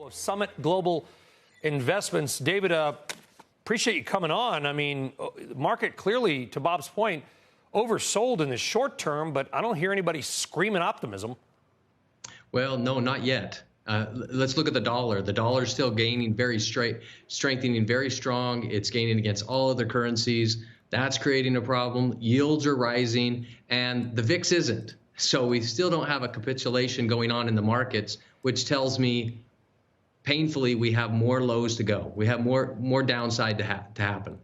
Of Summit Global Investments. David, appreciate you coming on. I mean, the market clearly, to Bob's point, oversold in the short term, but I don't hear anybody screaming optimism. Well, no, not yet. Let's look at the dollar. The dollar is still gaining strengthening very strong. It's gaining against all other currencies. That's creating a problem. Yields are rising, and the VIX isn't. So we still don't have a capitulation going on in the markets, which tells me, painfully, we have more lows to go. We have more downside to happen.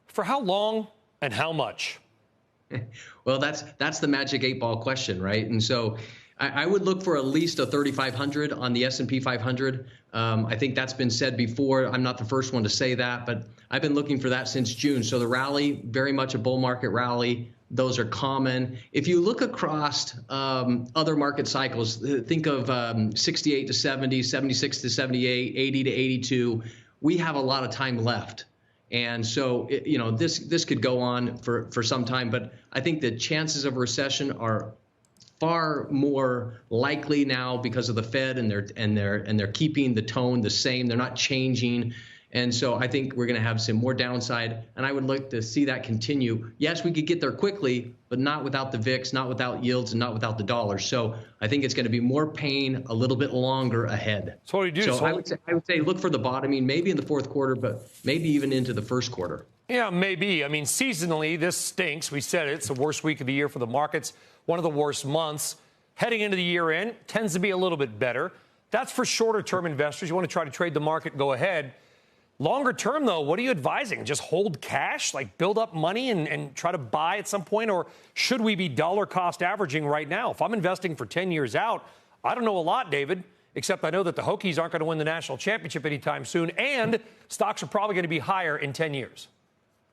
For how long and how much? Well, that's the magic 8-ball question, right? And so I would look for at least a 3,500 on the S&P 500. I think that's been said before. I'm not the first one to say that, but I've been looking for that since June. So the rally, very much a bull market rally. Those are common. If you look across other market cycles, think of 68 to 70, 76 to 78, 80 to 82. We have a lot of time left. And so, this could go on for some time. But I think the chances of recession are far more likely now because of the Fed, and they're keeping the tone the same. They're not changing. And so I think we're going to have some more downside, and I would like to see that continue. Yes, we could get there quickly, but not without the VIX, not without yields, and not without the dollar. So I think it's going to be more pain a little bit longer ahead. So what do you do? So I would say look for the bottoming, maybe in the fourth quarter, but maybe even into the first quarter. Yeah, maybe. I mean, seasonally, this stinks. We said it. It's the worst week of the year for the markets, one of the worst months. Heading into the year end, tends to be a little bit better. That's for shorter-term investors. You want to try to trade the market, go ahead. Longer term, though, what are you advising? Just hold cash, like build up money and try to buy at some point? Or should we be dollar cost averaging right now? If I'm investing for 10 years out, I don't know a lot, David, except I know that the Hokies aren't going to win the national championship anytime soon, and stocks are probably going to be higher in 10 years.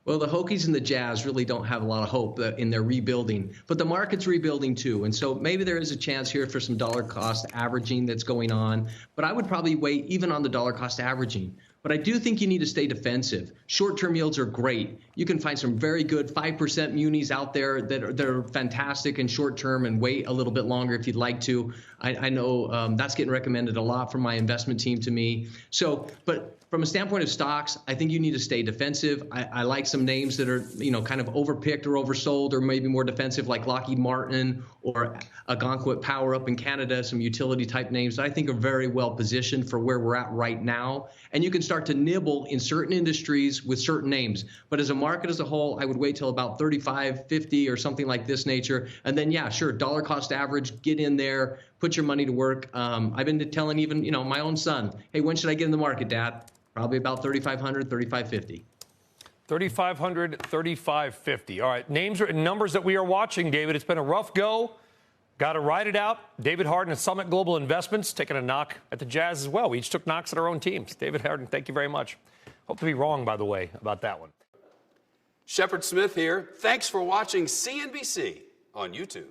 Well, the Hokies and the Jazz really don't have a lot of hope in their rebuilding, but the market's rebuilding too. And so maybe there is a chance here for some dollar cost averaging that's going on, but I would probably wait even on the dollar cost averaging. But I do think you need to stay defensive. Short-term yields are great. You can find some very good 5% munis out there that are fantastic in short-term, and wait a little bit longer if you'd like to. I know that's getting recommended a lot from my investment team to me. So, but from a standpoint of stocks, I think you need to stay defensive. I like some names that are, kind of overpicked or oversold, or maybe more defensive, like Lockheed Martin or Algonquin Power up in Canada, some utility type names that I think are very well positioned for where we're at right now. And you can start to nibble in certain industries with certain names. But as a market as a whole, I would wait till about 35, 50 or something like this nature. And then, yeah, sure, dollar cost average, get in there, put your money to work. I've been telling even, my own son, hey, when should I get in the market, Dad? Probably about 3,500, 3,550. 3,500, 3,550. All right, names and numbers that we are watching, David. It's been a rough go. Got to ride it out. David Harden at Summit Global Investments, taking a knock at the Jazz as well. We each took knocks at our own teams. David Harden, thank you very much. Hope to be wrong, by the way, about that one. Shepard Smith here. Thanks for watching CNBC on YouTube.